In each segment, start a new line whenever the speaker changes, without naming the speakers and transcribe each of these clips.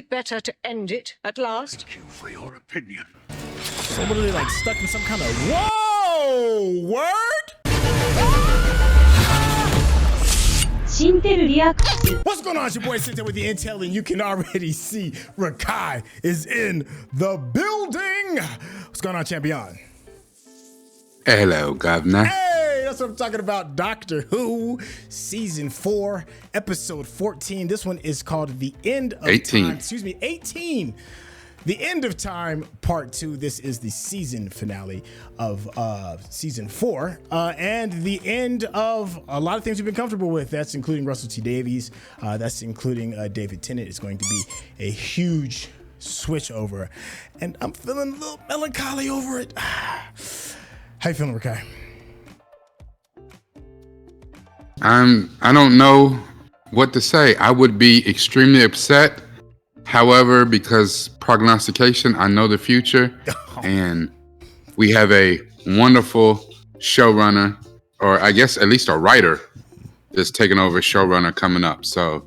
it better to end it at last?
Thank you for your opinion.
So what are they, like, stuck in some kind of... Whoa! Word? What's going on? It's your boy Santa with the intel, and you can already see Rakai is in the building. What's going on, champion?
Hello, governor.
Hey, that's what I'm talking about. Doctor Who, season 4, episode 14. This one is called The End of
18.
Time. Excuse me, 18. The End of Time, part 2. This is the season finale of season 4, and the end of a lot of things we've been comfortable with. That's including Russell T Davies. That's including David Tennant. It's going to be a huge switch over, and I'm feeling a little melancholy over it. How you feeling, Rakai?
I don't know what to say. I would be extremely upset. However, because prognostication, I know the future, and we have a wonderful showrunner, or I guess at least a writer, that's taking over showrunner coming up. So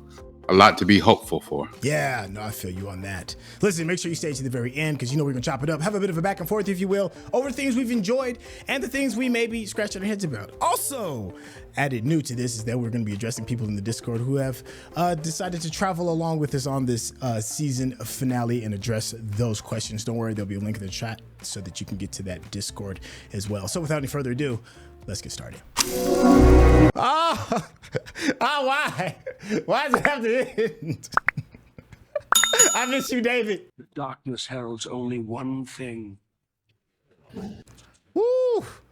a lot to be hopeful for.
Yeah, no, I feel you on that. Listen, make sure you stay to the very end, because you know we're going to chop it up, have a bit of a back and forth, if you will, over things we've enjoyed and the things we may be scratching our heads about. Also, added new to this is that we're going to be addressing people in the Discord who have decided to travel along with us on this season finale and address those questions. Don't worry, there'll be a link in the chat so that you can get to that Discord as well. So without any further ado, let's get started. Why? Why does it have to end? I miss you, David.
The darkness heralds only one thing.
Woo!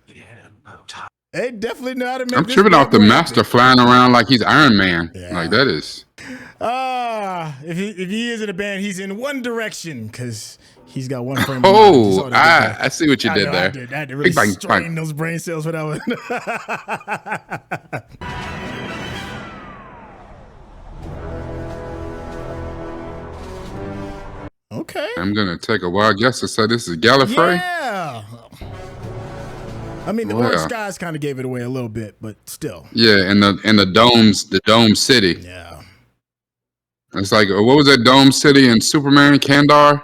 The end of time.
They definitely know how to make
I'm
this
tripping off the
work.
master flying around like he's Iron Man.
Yeah.
Like that is.
If he is in a band, he's in one direction because he's got one frame.
Oh, I see what you did there.
I had to really
Bang,
strain
bang.
those brain cells for that one. Okay.
I'm gonna take a wild guess to say this is Gallifrey.
Yeah. I mean, the
Well.
orange skies kind of gave it away a little bit, but still.
Yeah, and the domes, the dome city.
Yeah.
It's like, what was that dome city in Superman? Kandar?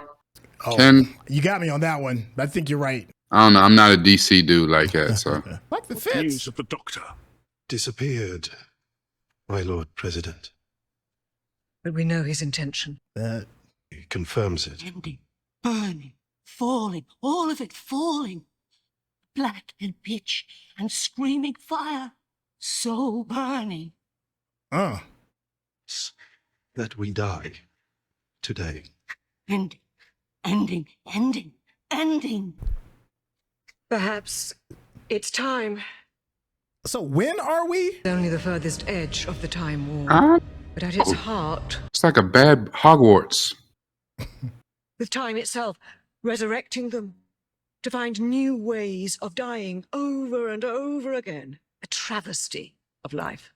Oh, you got me on that one. I think you're right.
I don't know. I'm not a DC dude like that. So
Like the
News
fits.
of the Doctor.
Disappeared, my Lord President.
But we know his intention.
He confirms it.
Ending, burning, falling, all of it falling. Black and pitch and screaming fire. So burning.
That we die today.
Ending, ending, ending, ending.
Perhaps it's time.
So when are we?
Only the furthest edge of the time war. But at its heart,
it's like a bad Hogwarts.
with time itself, resurrecting them to find new ways of dying over and over again. A travesty of life.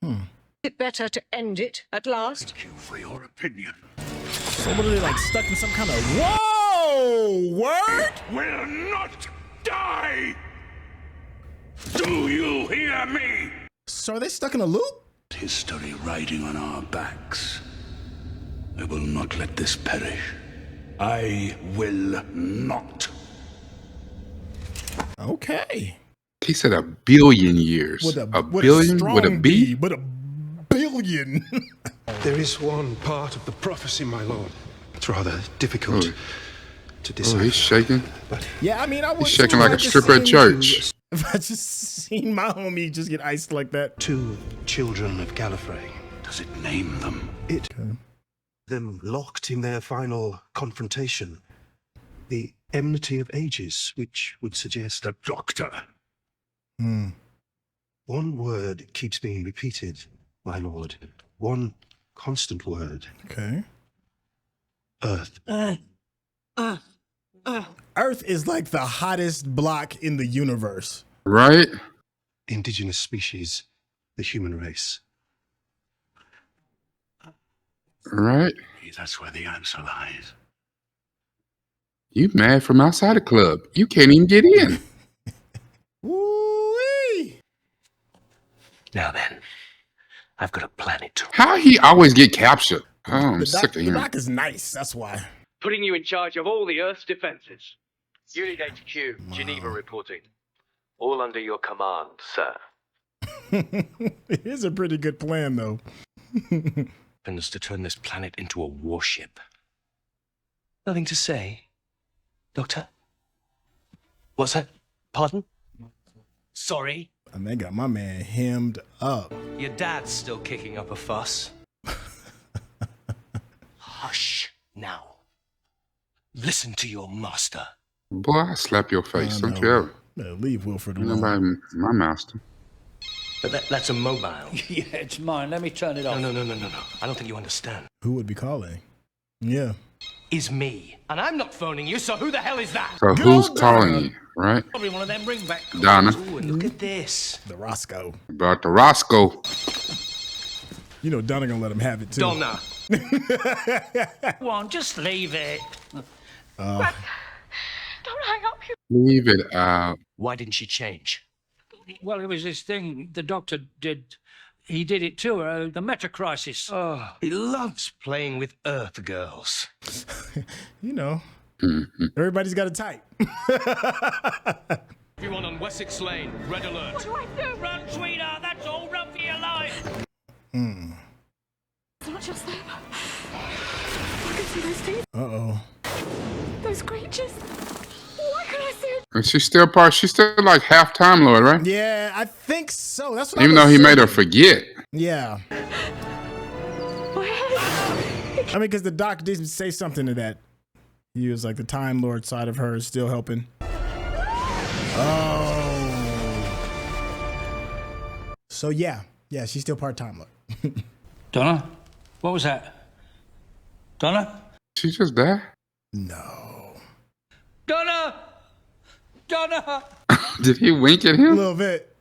Is it better to end it at last?
Thank you for your opinion.
So what are they, like, stuck in some kind of... Whoa! Word?
Will not die! Do you hear me?
So are they stuck in a loop?
History riding on our backs. I will not let this perish. I will not.
Okay.
He said a billion years.
With
a
with
billion
strong
with a B?
With a billion.
There is one part of the prophecy, my Lord. It's rather difficult to decipher.
Oh, he's shaking.
But
Yeah, I mean, I would
shaking like a stripper at church.
If I just seen my homie just get iced like that.
2 children of Gallifrey.
Does it name them?
Them locked in their final confrontation. The enmity of ages, which would suggest
The Doctor.
one word keeps being repeated, my Lord. One constant word.
Okay.
Earth.
Earth is like the hottest block in the universe.
Right?
Indigenous species, the human race.
Right?
That's where the answer lies.
You mad from outside the club. You can't even get in.
Woo-wee.
Now then, I've got a planet to...
How he always get captured? Oh, I'm
The
sick of
the
him.
doc is nice. That's why.
Putting you in charge of all the Earth's defenses.
Unit HQ, Geneva reporting. All under your command, sir.
It is a pretty good plan, though.
Happens to turn this planet into a warship. Nothing to say, Doctor? What's that? Pardon? Sorry?
And they got my man hemmed up.
Your dad's still kicking up a fuss. Hush now. Listen to your master.
Boy, I slap your face.
I
Don't
know.
you ever?
Better leave Wilfred
Ain't
alone.
Nobody, my master.
But that's a mobile.
Yeah, it's mine. Let me turn it off.
No. I don't think you understand.
Who would be calling? Yeah.
Is me. And I'm not phoning you, so who the hell is that?
So who's calling you, right?
Probably one of them ringback.
Donna.
Ooh, and look at this.
The Roscoe.
About the Roscoe.
You know Donna gonna let him have it, too.
Donna.
Go on, just leave it.
Don't hang up, you.
Leave it out.
Why didn't she change?
Well, it was this thing the doctor did. He did it to her, the meta crisis.
Oh, he loves playing with Earth girls.
You know. Everybody's got a type.
Everyone on Wessex Lane, red alert.
What do I do?
Run, sweetheart, that's all. Run for your life.
It's not just them. I can see those teeth,
Uh-oh.
those creatures. Why can't I see it?
And she's still like half Time Lord, right?
Yeah, I think so. That's what
Even
I'm
though he made her
assuming.
forget.
Yeah.
My head.
I mean, because the doc did say something to that. He was like, the Time Lord side of her is still helping. Oh. So, yeah. Yeah, she's still part Time Lord.
Donna, what was that? Donna?
She just there?
No.
Donna! Donna!
Did he wink at
A
him?
little bit.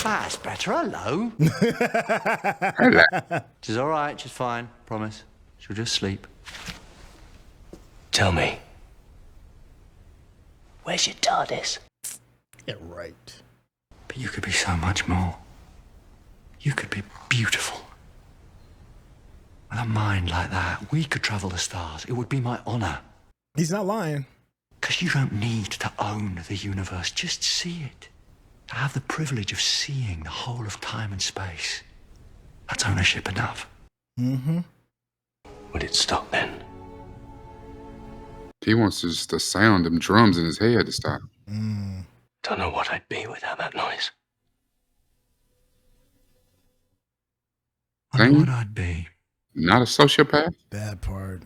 That's better. Hello.
Hello.
She's all right. She's fine. Promise. She'll just sleep.
Tell me. Where's your TARDIS?
Yeah, right.
But you could be so much more. You could be beautiful. With a mind like that, we could travel the stars. It would be my honor.
He's not lying.
Because you don't need to own the universe. Just see it. To have the privilege of seeing the whole of time and space. That's ownership enough.
Mm-hmm.
Would it stop then?
He wants just the sound of them drums in his head to stop.
Don't know what I'd be without that noise.
I know
Same.
what I'd be.
Not a sociopath?
Bad part.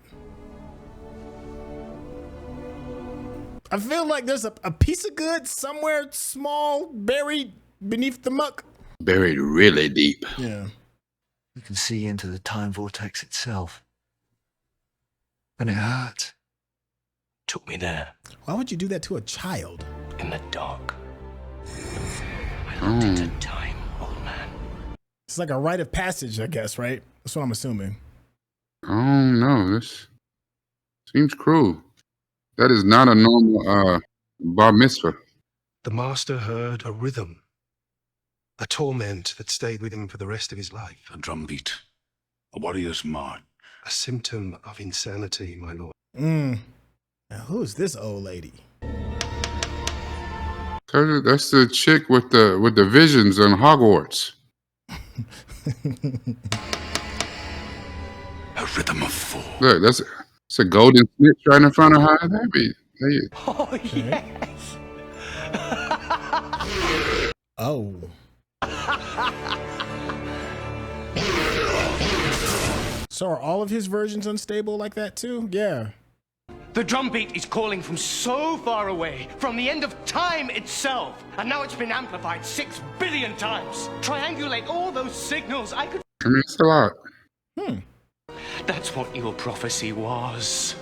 I feel like there's a piece of good somewhere small buried beneath the muck.
Buried really deep.
Yeah.
You can see into the time vortex itself. And it hurts.
Took me there,
Why would you do that to a child?
in the dark. I looked into time, old man.
It's like a rite of passage, I guess, right? That's what I'm assuming.
Oh no, this seems cruel. That is not a normal bar mitzvah.
The master heard a rhythm, a torment that stayed with him for the rest of his life.
A drumbeat. A warrior's march.
A symptom of insanity, my lord.
Now, who's this old lady?
That's the chick with the visions on Hogwarts.
A rhythm of four.
Look, that's a golden snitch right in front of her. That'd be.
Oh, yes.
Oh. So are all of his versions unstable like that too? Yeah.
The drumbeat is calling from so far away, from the end of time itself. And now it's been amplified 6 billion times. Triangulate all those signals, I could...
I mean, it's a lot.
That's what your prophecy was.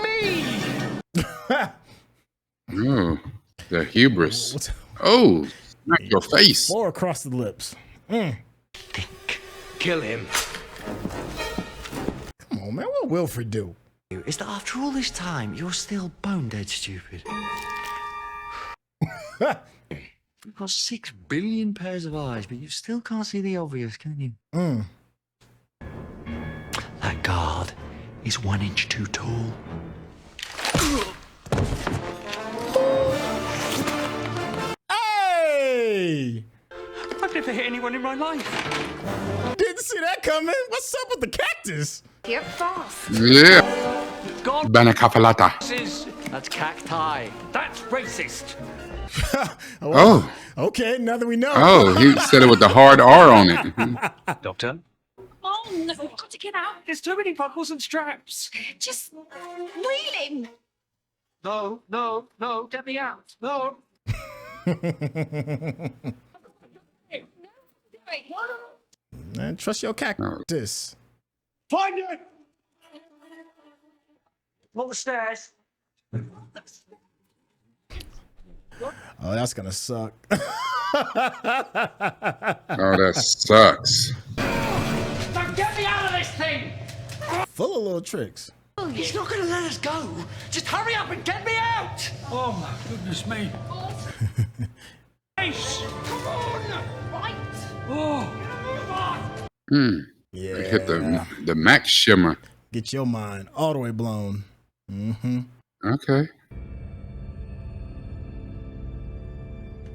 Me!
Oh, the hubris.
What's
Oh, smack your face.
or across the lips?
Think. Kill him.
Come on, man. What will Wilfred do?
Is that after all this time, you're still bone dead stupid? You've got 6 billion pairs of eyes, but you still can't see the obvious, can you? That guard is 1 inch too tall.
Hey!
I've never hit anyone in my life.
Didn't see that coming. What's up with the cactus?
Get fast.
Yeah.
God,
Banacafalata.
That's cacti.
that's racist.
Well, okay, now that we know.
Oh, he said it with the hard R on it.
Doctor?
Oh no, I've got to get out.
There's too many buckles and straps.
Just wheeling.
No, no, no, get me out. No.
Man, trust your cactus.
Find it! On the stairs.
Oh, that's gonna suck.
Oh, that sucks.
Now get me out of this thing!
Full of little tricks.
He's not going to let us go. Just hurry up and get me out! Oh, my goodness me. Ace! Come on! Right! Oh, come on!
Yeah.
Hit the max shimmer.
Get your mind all the way blown.
Okay.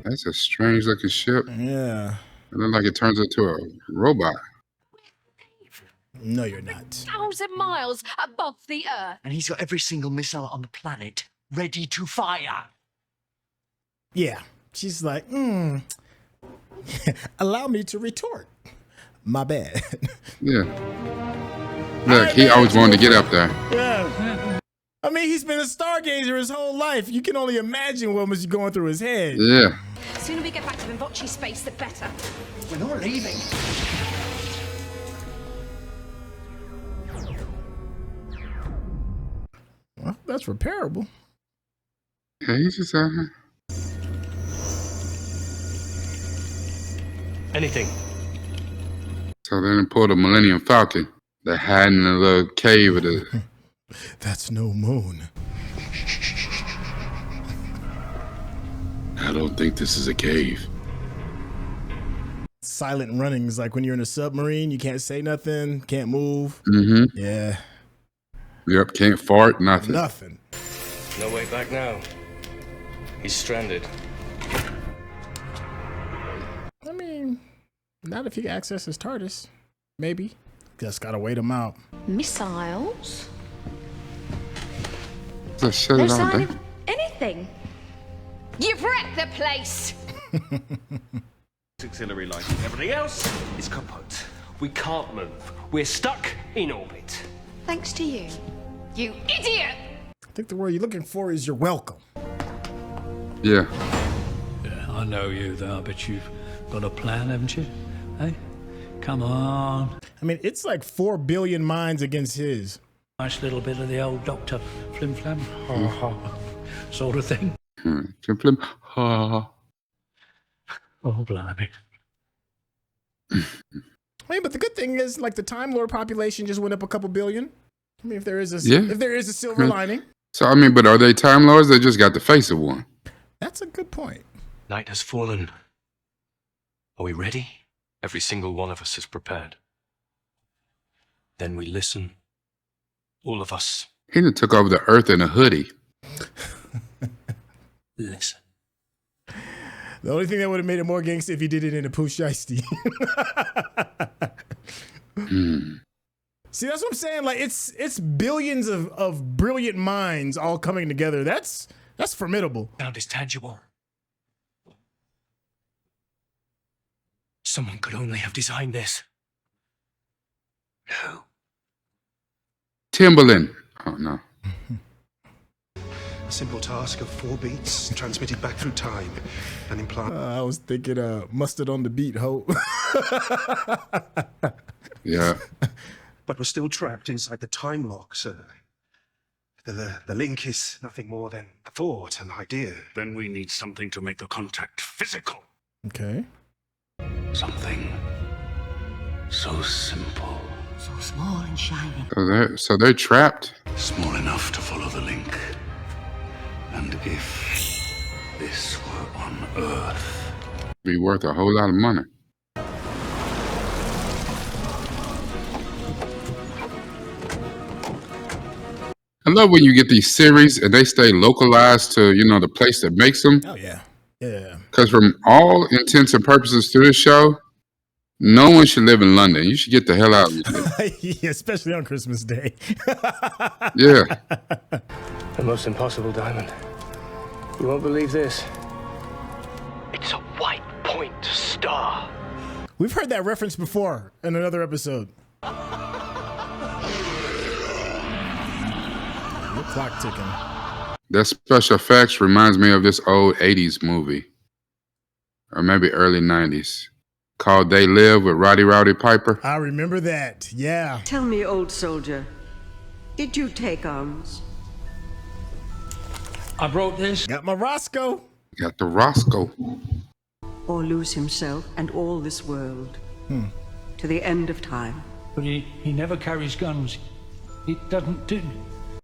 That's a strange looking ship.
Yeah.
It looks like it turns into a robot.
No, you're not.
1,000 miles above the Earth.
And he's got every single missile on the planet ready to fire.
Yeah. She's like, allow me to retort. My bad.
Yeah. Look, he always wanted to get up there.
Yeah. I mean, he's been a stargazer his whole life. You can only imagine what was going through his head.
Yeah.
The sooner we get back to Vimbocci space, the better.
We're not leaving.
Well, that's repairable.
Yeah, he's just out here.
Anything?
So then they pulled a Millennium Falcon. They're hiding in a little cave with a...
That's no moon.
I don't think this is a cave.
Silent running is like when you're in a submarine, you can't say nothing, can't move.
Mm-hmm.
Yeah.
Yep, can't fart, nothing.
Nothing.
No way back now. He's stranded.
I mean, not if you can access his TARDIS. Maybe. Just gotta wait him out.
Missiles?
Just shut
No
it all
sign
down.
of anything. You've wrecked the place.
Auxiliary lighting. Everything else is kaput. We can't move. We're stuck in orbit.
Thanks to you. You idiot!
I think the word you're looking for is you're welcome.
Yeah.
Yeah, I know you, though. I bet you've got a plan, haven't you? Hey, come on.
I mean, it's like 4 billion minds against his.
Nice little bit of the old Doctor Flim Flam sort of thing.
Flim flim. Ha.
Oh, blimey.
I mean, but the good thing is, like, the Time Lord population just went up a couple billion. I mean, if there is a silver lining.
So, I mean, but are they Time Lords? They just got the face of one.
That's a good point.
Night has fallen. Are we ready? Every single one of us is prepared. Then we listen. All of us.
He done took over the Earth in a hoodie.
Listen.
The only thing that would have made it more gangster if he did it in a Pooh Shiesty. See, that's what I'm saying. Like, it's billions of brilliant minds all coming together. That's formidable.
Sound is tangible. Someone could only have designed this. No.
Timberland. Oh, no.
A simple task of 4 beats transmitted back through time and implant.
I was thinking mustard on the beat, Hope.
Yeah.
But we're still trapped inside the time lock, sir. The link is nothing more than a thought, an idea.
Then we need something to make the contact physical.
Okay.
Something so simple.
So small and shiny.
So they're trapped.
Small enough to follow the link. And if this were on Earth,
Be worth a whole lot of money. I love when you get these series and they stay localized to, the place that makes them.
Oh, yeah. Yeah.
Because from all intents and purposes to this show, no one should live in London. You should get the hell out of here.
Yeah, especially on Christmas Day.
Yeah.
The most impossible diamond. You won't believe this. It's a white point star.
We've heard that reference before in another episode. The clock ticking.
That special effects reminds me of this old 80s movie. Or maybe early 90s. Called They Live with Rowdy Piper.
I remember that. Yeah.
Tell me, old soldier, did you take arms?
I brought this.
Got my Roscoe.
Got the Roscoe.
Or lose himself and all this world to the end of time?
But he never carries guns. He doesn't do.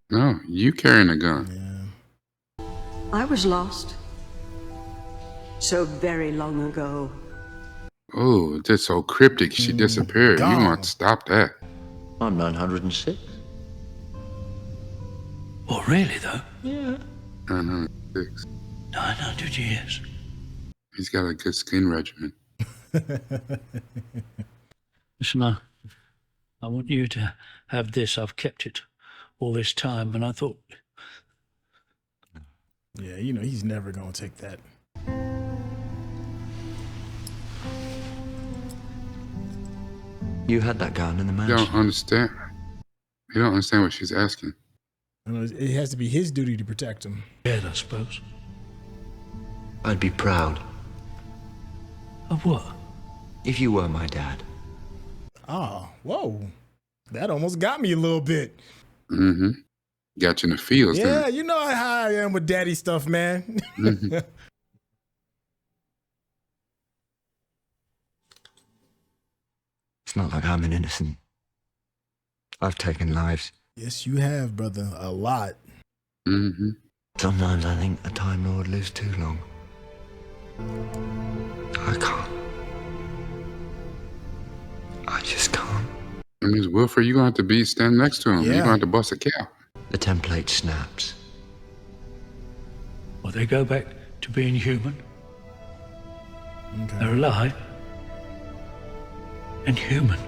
No, you carrying a gun.
Yeah. I was lost so very long ago.
Oh, that's so cryptic. She disappeared.
Gone.
You want to stop that.
I'm 906.
Oh, really, though?
Yeah.
906.
900 years.
He's got a good skin regimen.
Listen, I want you to have this. I've kept it all this time, and I thought...
Yeah, he's never going to take that.
You had that gun in the
You
mansion.
don't understand. You don't understand what she's asking.
It has to be his duty to protect him.
Yeah, I suppose.
I'd be proud.
Of what?
If you were my dad.
Oh, whoa. That almost got me a little bit.
Mm-hmm. Got you in the feels.
Yeah, you know how I am with daddy stuff, man.
Mm-hmm.
It's not like I'm an innocent. I've taken lives.
Yes, you have, brother. A lot.
Mm-hmm.
Sometimes I think a Time Lord lives too long. I can't. I just can't.
That means, Wilfred, you're going to have to stand next to him.
Yeah.
You're going to have to bust a cap.
The template snaps.
Well, they go back to being human.
Okay.
They're alive. And human.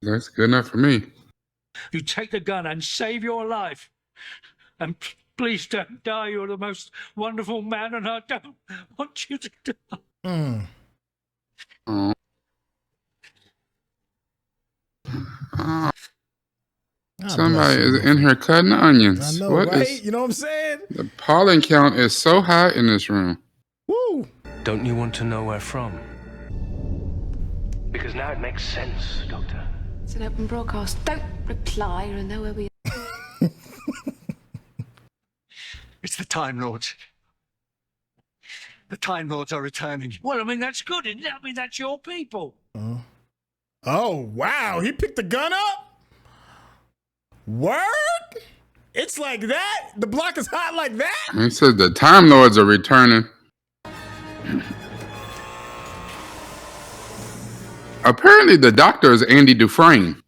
That's good enough for me.
You take the gun and save your life. And please don't die. You're the most wonderful man, and I don't want you to die.
Oh. Somebody is in here cutting onions.
I know, right? You know what I'm saying?
The pollen count is so high in this room.
Woo!
Don't you want to know where from?
Because now it makes sense, Doctor.
It's an open broadcast. Don't reply or I know where we are.
It's the Time Lords. The Time Lords are returning.
Well, I mean, that's good, isn't it? I mean, that's your people.
Oh, wow. He picked the gun up? Word? It's like that? The block is hot like that?
He says the Time Lords are returning. Apparently, the doctor is Andy Dufresne.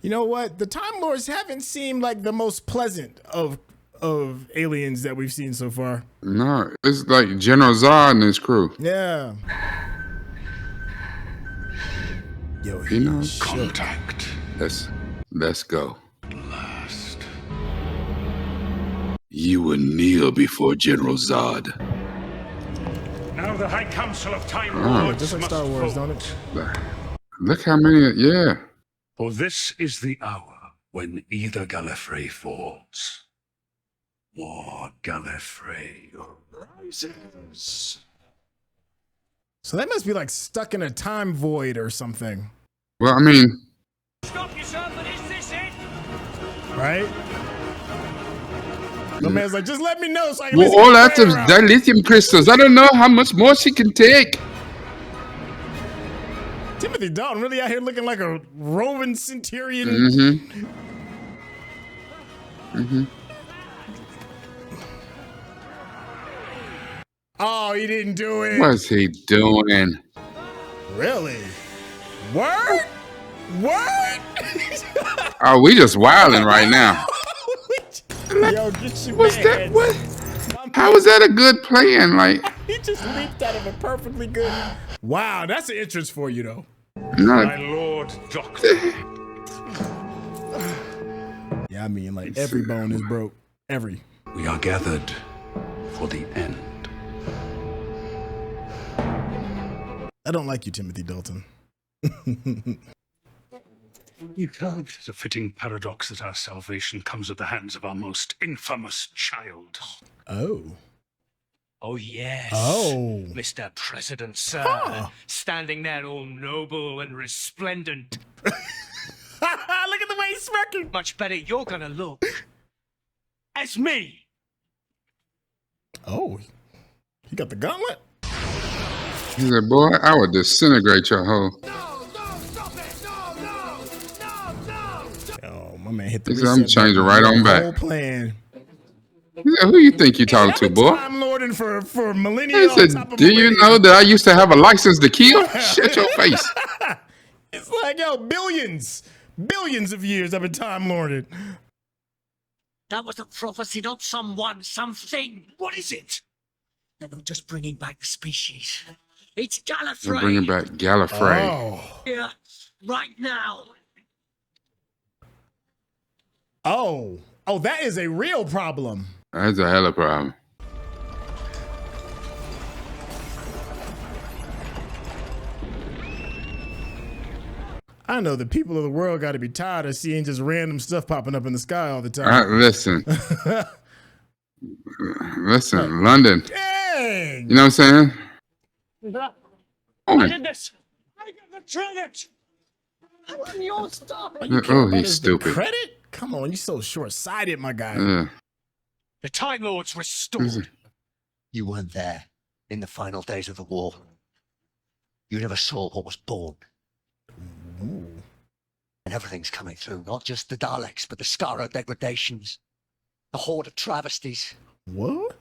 You know what? The Time Lords haven't seemed like the most pleasant of aliens that we've seen so far.
No, it's like General Zod and his crew.
Yeah. Yo,
You know,
Contact.
let's go.
Last.
You will kneel before General Zod.
Now the High Council of Time
Oh,
Lords
just like
must
Star Wars,
vote.
don't it?
Look how many, yeah.
For this is the hour when either Gallifrey falls, or Gallifrey rises.
So that must be like stuck in a time void or something.
Well, I mean,
Stop yourself, and is this it?
Right? The man's like, just let me know so I can
well,
listen
all
to
that's
the
of
prayer out."
dilithium crystals. I don't know how much more she can take.
Timothy Dalton really out here looking like a roving centurion.
Mm-hmm. Mm-hmm.
he didn't do it.
What's he doing?
Really? Word? Word?
Oh, we just wilding right now.
Yo, get your
What's that?
mans.
What? How is that a good plan? Like,
He just leaped out of a perfectly good. Wow, that's an entrance for you, though.
My Lord Doctor.
Yeah, I mean, like, every bone is broke. Every.
We are gathered for the end.
I don't like you, Timothy Dalton.
You can't. It's a fitting paradox that our salvation comes at the hands of our most infamous child.
Oh.
Oh, yes.
Oh.
Mr. President, sir.
Huh.
Standing there all noble and resplendent.
Look at the way he's smirking.
Much better you're gonna look as me.
Oh. He got the gauntlet?
he said, boy, I would disintegrate your whole.
Oh, my man hit the
He said, I'm
reset
changing
button.
right on
The
back.
whole plan.
He said, who you think you talking to, boy?
Time lording for millennia
He
on
said,
top of
do you
millennia.
know that I used to have a license to kill? Shut your face.
It's like, yo, billions of years I've been time lorded.
That was a prophecy, not someone, something.
What is it?
They're not just bringing back the species. It's Gallifrey.
They're bringing back Gallifrey.
Oh.
Here, right now.
Oh. Oh, that is a real problem.
That's a hell of a problem.
I know the people of the world got to be tired of seeing just random stuff popping up in the sky all the time.
Listen. Listen, London.
Dang.
You know what I'm saying?
I did this. I got the trinket. I want your stuff.
Oh, he's stupid.
Credit? Come on, you're so short-sighted, my guy.
Yeah.
The Time Lord's restored.
You weren't there in the final days of the war. You never saw what was born.
Ooh.
And everything's coming through, not just the Daleks, but the Skaro degradations, the Horde of travesties.
What?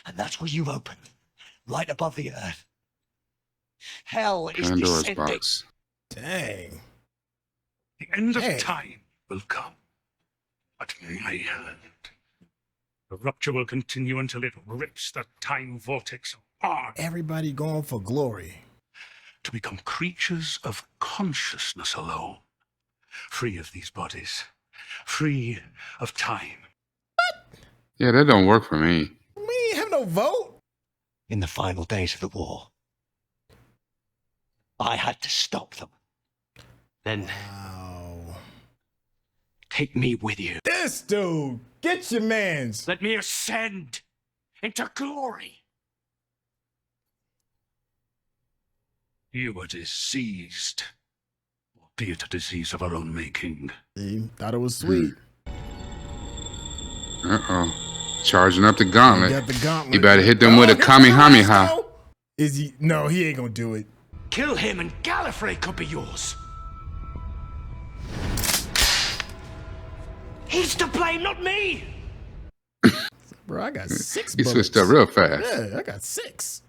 And that's where you open, right above the earth. Hell is
Pandora's
descending.
box.
Dang.
The end of
Hey.
time will come at my hand. The rupture will continue until it rips the time vortex apart.
Everybody going for glory.
To become creatures of consciousness alone, free of these bodies, free of time.
Yeah, that don't work for me.
We ain't have no vote.
In the final days of the war, I had to stop them. Then
Wow.
Take me with you.
This dude, get your mans.
Let me ascend into glory.
You were diseased, albeit a disease of our own making.
See, thought it was sweet.
Uh-oh. Charging up the gauntlet.
Got the gauntlet.
You better hit them with a
here
Kamehameha.
comes Roscoe. Is he? No, he ain't gonna do it.
Kill him and Gallifrey could be yours. He's to blame, not me.
Bro, I got 6
He
bullets.
switched up real fast.
Yeah, I got 6.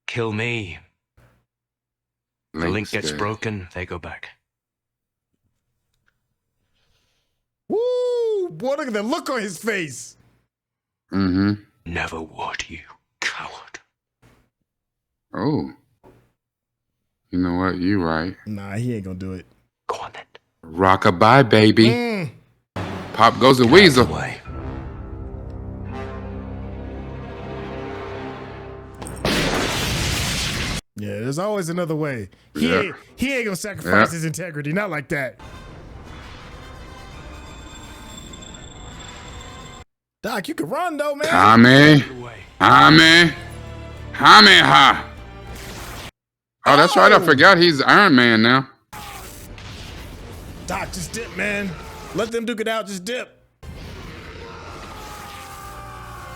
Kill me. The link gets
dead.
broken, they go back.
Woo! Boy, look at the look on his face.
Mm-hmm.
Never would, you coward.
Oh. You know what? You right.
Nah, he ain't gonna do it.
Go on then.
Rockabye, baby.
Mm.
Pop goes the weasel.
Away.
Yeah, there's always another way.
Yeah.
He ain't gonna sacrifice
Yeah.
his integrity, not like that. Doc, you can run though, man.
Kamehameha. Oh, that's right. I forgot he's Iron Man now.
Doc, just dip, man. Let them duke it out, just dip.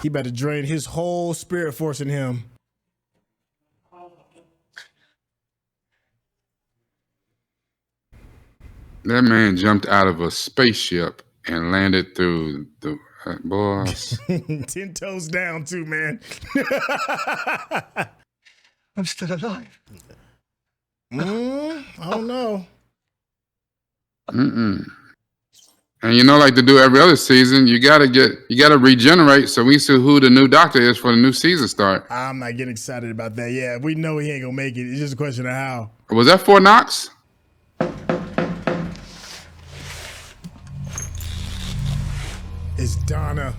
He better drain his whole spirit force in him.
That man jumped out of a spaceship and landed through the Boss.
10 toes down too, man.
I'm still alive.
I don't know.
Mm-mm. And you know, like to do every other season, you gotta regenerate. So we see who the new doctor is for the new season start.
I'm not getting excited about that. Yeah, we know he ain't gonna make it. It's just a question of how.
Was that Fort Knox?
It's Donna.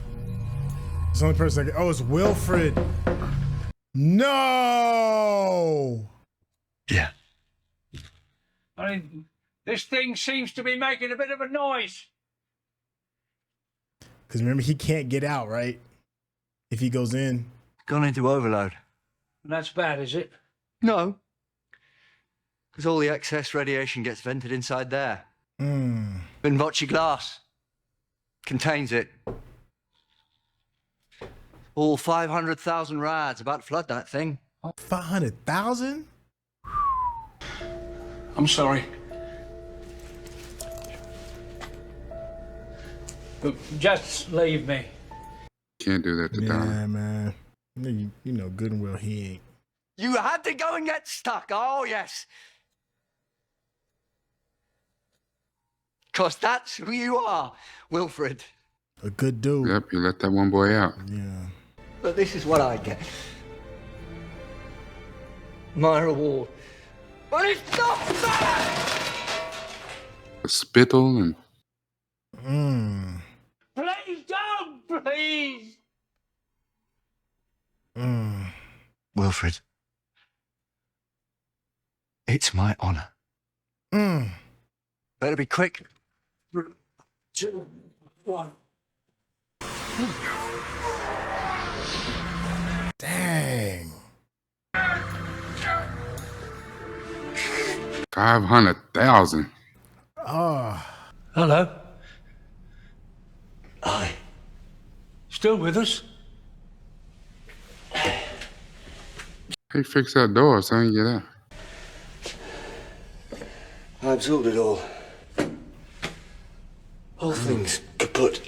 It's the only person I can. Oh, it's Wilfred. No.
Yeah.
I mean, this thing seems to be making a bit of a noise.
Because remember, he can't get out, right? If he goes in.
Gone into overload.
And that's bad, is it?
No. Because all the excess radiation gets vented inside there. Vinvoce glass. Contains it. All 500,000 rads. About to flood that thing.
500,000?
I'm sorry. But just leave me.
Can't do that to Donna.
Yeah, man. You know good and well he ain't.
You had to go and get stuck. Oh, yes. Because that's who you are, Wilfred.
A good dude.
Yep, you let that one boy out.
Yeah.
But this is what I get. My reward. But it's not fair!
A spittle and...
Please don't, please.
Wilfred. It's my honor. Better be quick.
3, 2, 1.
Dang.
500,000.
Oh.
Hello.
Aye.
Still with us?
He fixed that door so he can get out.
I absorbed it all. Whole thing's kaput.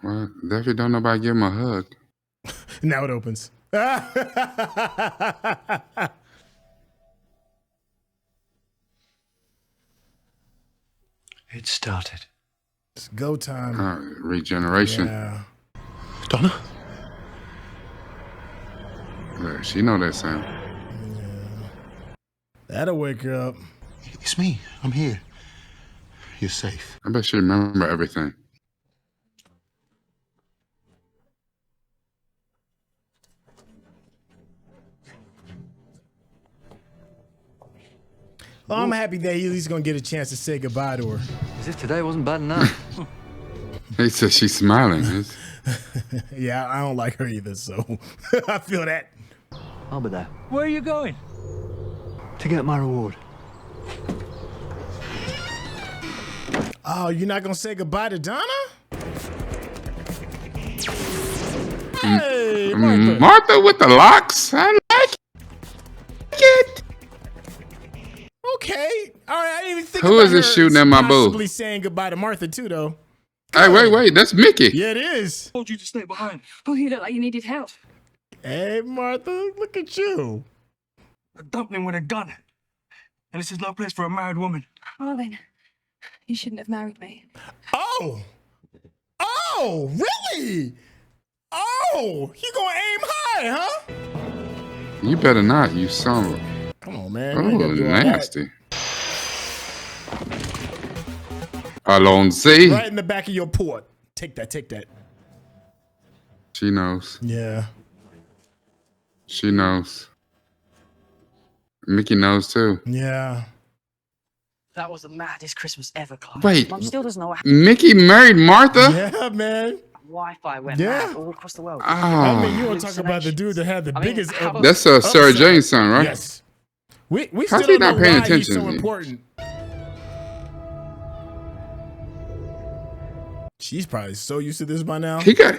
Well, definitely don't nobody give him a hug.
Now it opens.
It started.
It's go time.
Regeneration.
Yeah.
Donna?
Look, she know that sound.
That'll wake her up.
It's me. I'm here. You're safe.
I bet she remember everything.
Well, I'm happy that he's at least gonna get a chance to say goodbye to her.
As if today wasn't bad enough.
He said she's smiling.
Yeah, I don't like her either, so I feel that.
I'll be there.
Where are you going?
To get my reward.
Oh, you're not gonna say goodbye to Donna? Hey, Martha.
Martha with the locks. I like it.
Okay. All right, I didn't even think
Who
about
is this
her
shooting at my boo?
possibly saying goodbye to Martha too, though.
Hey, wait. That's Mickey.
Yeah, it is.
I told you to stay behind.
Oh, you look like you needed help.
Hey, Martha, look at you.
A dumpling with a gun. And this is no place for a married woman.
Well then, you shouldn't have married me.
Oh. Oh, really? Oh, you gonna aim high, huh?
You better not, you son of a...
Come on, man.
Oh,
You ain't gotta do all that.
nasty. Alonzi.
Right in the back of your port. Take that.
She knows.
Yeah.
She knows. Mickey knows too.
Yeah.
That was the maddest Christmas ever, Clive.
Wait.
Mum still doesn't know what happened.
Mickey married Martha?
Yeah, man.
Wi-Fi went
Yeah.
mad all across the world.
I mean, you want to talk about the dude that had the biggest.
That's Sarah
upside.
Jane's son, right?
Yes. We
How's
still
he
don't
not
know
paying
why
attention
he's
to
so
me?
important. She's probably so used to this by now.
He got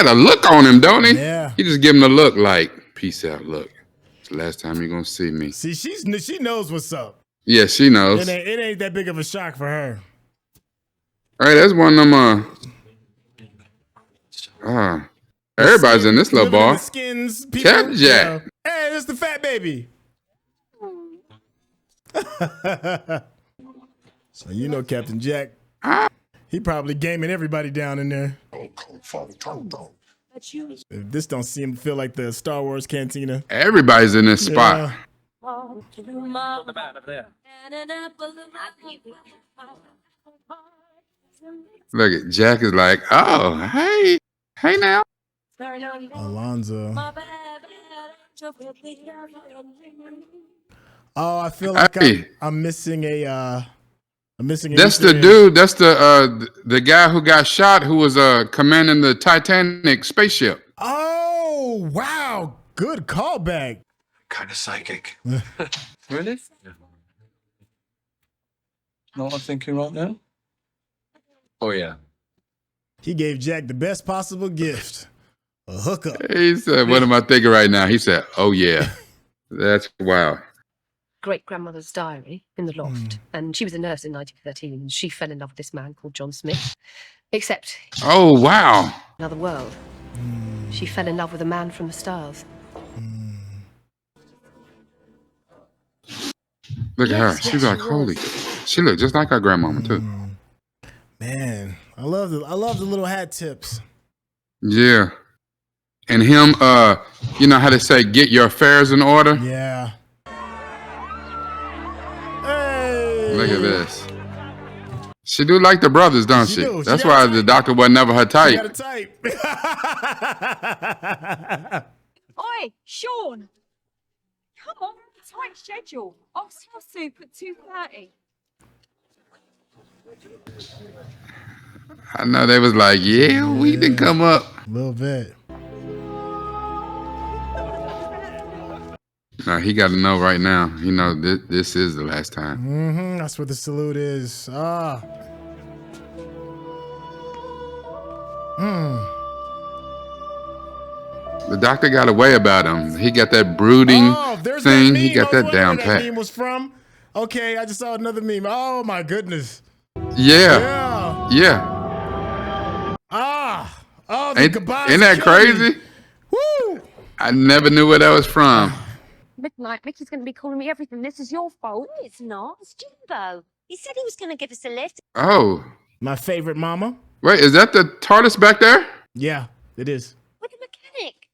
a look on him, don't he?
Yeah.
He just give him a look like, peace out, look. It's the last time you're gonna see me.
See, she knows what's up.
Yeah, she knows.
It ain't that big of a shock for her.
All right, that's one of them. Everybody's in this little
living in
bar.
the skins, people.
Captain Jack.
Yeah. Hey, that's the fat baby. So you know Captain Jack. He probably gaming everybody down in there. If this don't feel like the Star Wars cantina.
Everybody's in this spot.
Yeah.
Look at Jack is like, oh, hey now.
Alonzo. Oh, I feel like I'm missing a.
That's the dude. That's the guy who got shot, who was commanding the Titanic spaceship.
Oh wow, good callback.
Kind of psychic.
Really? Not what I'm thinking right now? Oh, yeah.
He gave Jack the best possible gift, a hookup.
He said, "What am I thinking right now?" He said, "Oh yeah, that's wow."
Great-grandmother's diary in the loft, and she was a nurse in 1913, and she fell in love with this man called John Smith, except...
Oh, wow.
Another world. She fell in love with a man from the stars.
Look at her. She's like, holy. She looked just like her grandmama, too.
Man, I love the little hat tips.
Yeah. And him, you know how they say, get your affairs in order?
Yeah. Hey.
Look at this. She do like the brothers, don't she? That's why the doctor was never her type.
She got a type.
Oi, Sean! Come on, tight schedule. Oxtail soup at 2:30.
I know they was like, yeah, we didn't come up.
A little bit.
No, he got to know right now. You know, this is the last time.
Mm-hmm. That's what the salute is.
The doctor got a way about him. He got that brooding thing. He got that down pat.
That meme was from. Okay, I just saw another meme. Oh my goodness.
Yeah. Yeah.
Oh, the goodbyes.
Ain't that crazy?
Woo!
I never knew where that was from.
Midnight, Mickey's going to be calling me everything. This is your fault. No, it's not. It's Jimbo. He said he was going to give us a lift.
Oh.
My favorite mama.
Wait, is that the TARDIS back there?
Yeah, it is.
With the mechanic.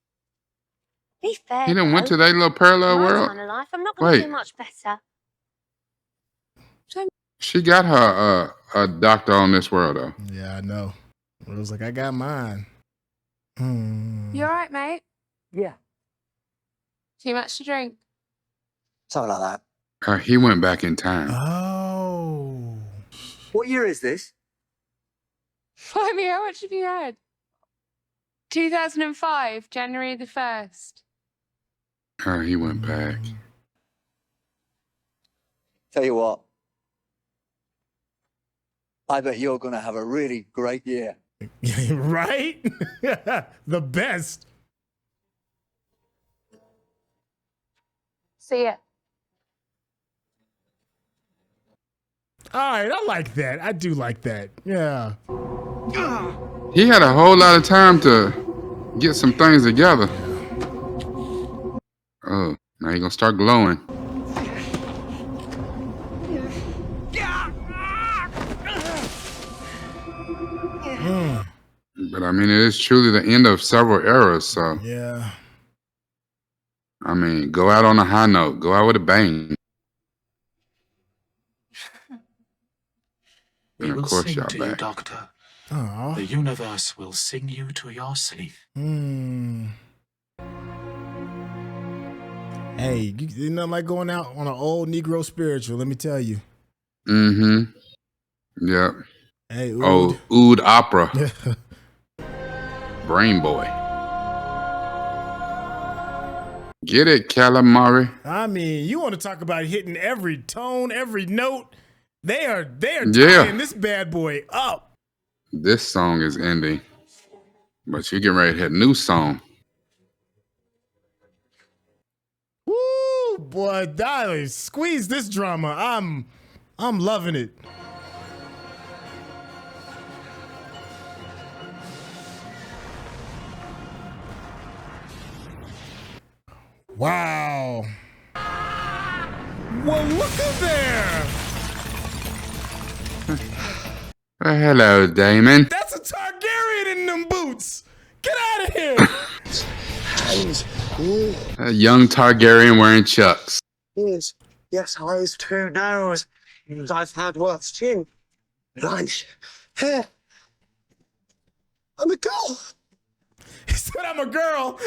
Be fair.
He done went to that little parallel
My
world?
kind of life, I'm not going to do much better.
She got her a doctor on this world, though.
Yeah, I know. It was like, I got mine.
You alright, mate?
Yeah.
Too much to drink?
Something like that.
He went back in time.
Oh.
What year is this?
Blimey, how much have you had? 2005, January the 1st.
He went back.
Tell you what. I bet you're going to have a really great year.
Right? The best.
See ya.
All right, I like that. I do like that. Yeah.
He had a whole lot of time to get some things together. Oh, now he's gonna start glowing. But I mean, it is truly the end of several eras, so.
Yeah.
I mean, go out on a high note. Go out with a bang.
We
And
will
of course,
sing
y'all
to you,
back.
Doctor.
Oh.
The universe will sing you to your sleep.
Hey, you nothing like going out on an old Negro spiritual, let me tell you.
Mm-hmm. Yep.
Hey, Oud.
Oh, Oud Opera. Brain Boy. Get it, calamari.
I mean, you want to talk about hitting every tone, every note. They are
Yeah.
tying this bad boy up.
This song is ending. But you getting ready to hit a new song.
Woo, boy, Dolly, squeeze this drama. I'm loving it. Wow. Well, look at there.
Hello, Damon.
That's a Targaryen in them boots. Get out of here.
A young Targaryen wearing chucks.
Ears. Yes, eyes too, nose. And I've had worse too. Nice hair. I'm a girl.
He said I'm a girl.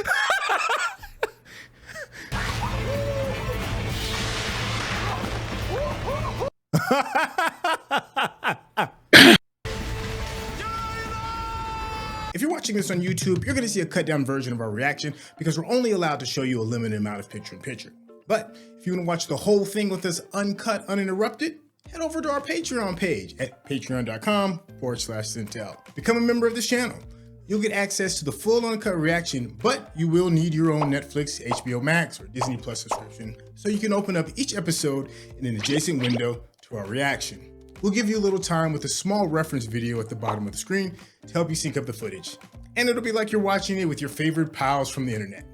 If you're watching this on YouTube, you're gonna see a cut down version of our reaction because we're only allowed to show you a limited amount of picture-in-picture. But if you wanna watch the whole thing with us uncut, uninterrupted, head over to our Patreon page at patreon.com/Sintel. Become a member of this channel. You'll get access to the full uncut reaction, but you will need your own Netflix, HBO Max, or Disney Plus subscription so you can open up each episode in an adjacent window to our reaction. We'll give you a little time with a small reference video at the bottom of the screen to help you sync up the footage. And it'll be like you're watching it with your favorite pals from the internet.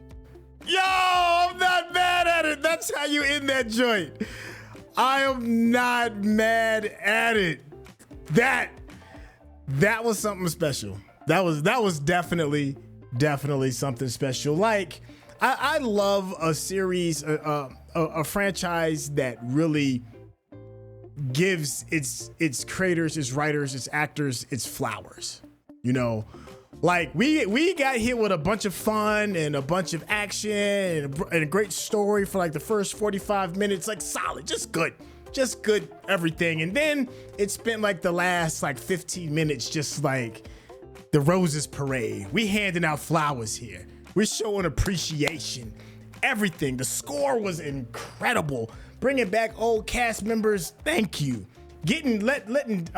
Yo, I'm not mad at it. That's how you end that joint. I am not mad at it. That was something special. That was definitely something special. Like, I love a series, a franchise that really gives its creators, its writers, its actors, its flowers. You know, like we got hit with a bunch of fun and a bunch of action and a great story for like the first 45 minutes, like solid, just good everything. And then it spent like the last like 15 minutes just like the roses parade. We handing out flowers here. We're showing appreciation. Everything. The score was incredible. Bringing back old cast members. Thank you. Letting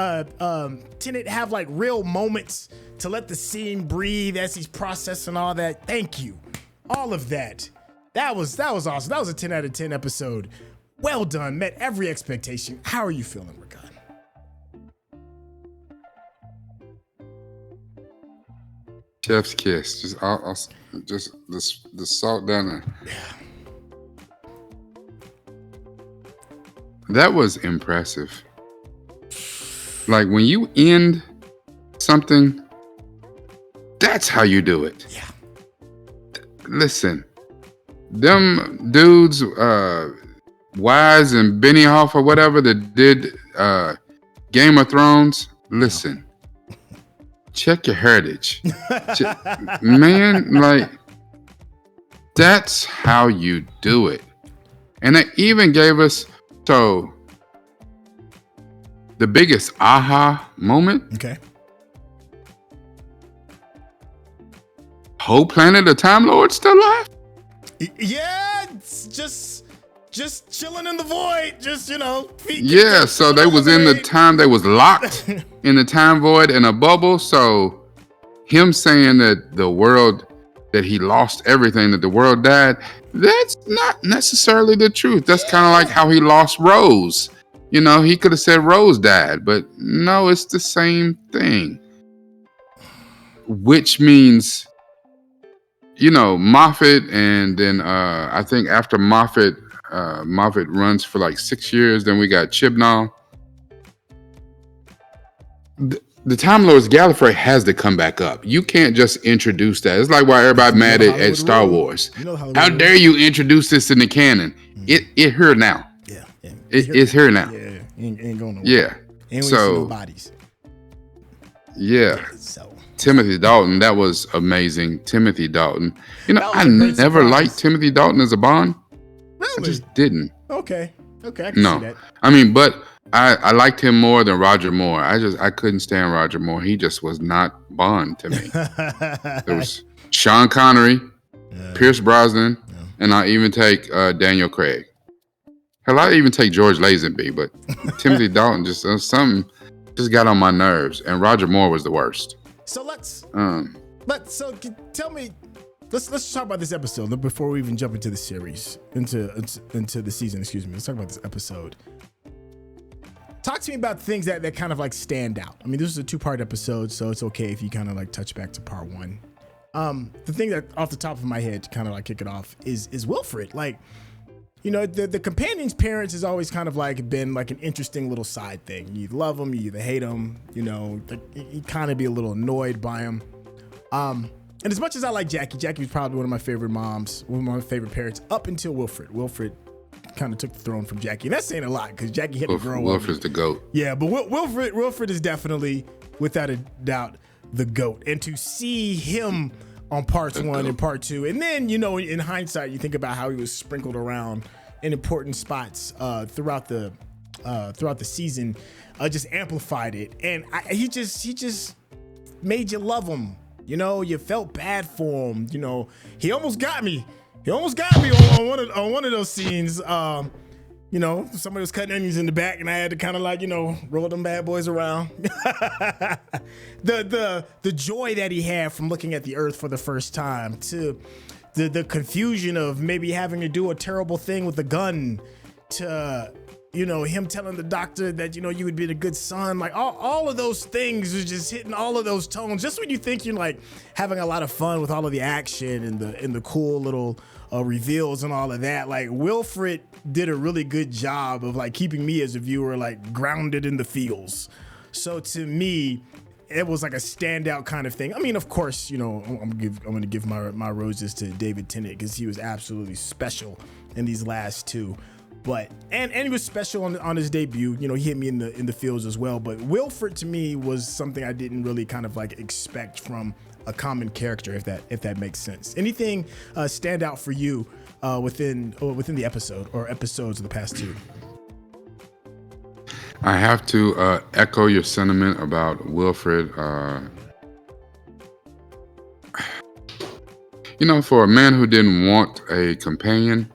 Tennant have like real moments to let the scene breathe as he's processing all that. Thank you. All of that. That was awesome. That was a 10 out of 10 episode. Well done. Met every expectation. How are you feeling, Rakan?
Chef's kiss. Just the salt down there.
Yeah.
That was impressive. Like when you end something, that's how you do it.
Yeah.
Listen, them dudes, Wise and Benioff or whatever that did Game of Thrones. Listen. Check your heritage. Man, like, that's how you do it. And they even gave us, the biggest aha moment.
Okay.
Whole planet of Time Lords still alive?
Yeah, it's just chilling in the void. Just, you know.
Yeah, so they was in the time, they was locked in the time void in a bubble. So him saying that the world, that he lost everything, that the world died, that's not necessarily the truth. That's kind of like how he lost Rose. You know, he could have said Rose died, but no, it's the same thing. Which means, you know, Moffat, and then I think after Moffat runs for like 6 years, then we got Chibnall. The Time Lords Gallifrey has to come back up. You can't just introduce that. It's like why everybody mad at Star Wars. How dare you introduce this in the canon? It here now.
Yeah.
It's here now.
Yeah. Ain't going nowhere.
Yeah.
And we see no bodies.
Yeah.
So
Timothy Dalton, that was amazing. Timothy Dalton. You know, I never liked Timothy Dalton as a Bond.
Really?
I just didn't.
Okay, I can see that.
I mean, but I liked him more than Roger Moore. I couldn't stand Roger Moore. He just was not Bond to me. There was Sean Connery, Pierce Brosnan, and I even take Daniel Craig. Hell, I even take George Lazenby, but Timothy Dalton just something just got on my nerves, and Roger Moore was the worst.
So tell me. Let's talk about this episode before we even jump into the series, into the season. Excuse me. Let's talk about this episode. Talk to me about things that kind of like stand out. I mean, this is a 2-part episode, so it's okay if you kind of like touch back to part 1. The thing that off the top of my head to kind of like kick it off is Wilfred. Like, you know, the companion's parents has always kind of like been like an interesting little side thing. You either love them, you either hate them, you know, you kind of be a little annoyed by them. And as much as I like Jackie was probably one of my favorite moms, one of my favorite parents up until Wilfred. Wilfred kind of took the throne from Jackie. And that's saying a lot because Jackie had to grow up.
Wilfred's the GOAT.
Yeah, but Wilfred is definitely, without a doubt, the GOAT. And to see him on parts one and part two, and then, you know, in hindsight, you think about how he was sprinkled around in important spots throughout the season, just amplified it. And he just made you love him. You know, you felt bad for him. You know, he almost got me. On one of those scenes. You know, somebody was cutting onions in the back, and I had to kind of like, you know, roll them bad boys around. The joy that he had from looking at the Earth for the first time, to the confusion of maybe having to do a terrible thing with a gun, to, you know, him telling the doctor that, you know, you would be a good son. Like all of those things is just hitting all of those tones. Just when you think you're like having a lot of fun with all of the action and the cool little reveals and all of that, like Wilfred did a really good job of like keeping me as a viewer like grounded in the feels. So to me, it was like a standout kind of thing. I mean, of course, you know, I'm gonna give my roses to David Tennant because he was absolutely special in these last two. But and he was special on his debut. You know, he hit me in the feels as well. But Wilfred to me was something I didn't really kind of like expect from a common character, if that makes sense. Anything stand out for you within the episode or episodes of the past two?
I have to echo your sentiment about Wilfred. You know, for a man who didn't want a companion,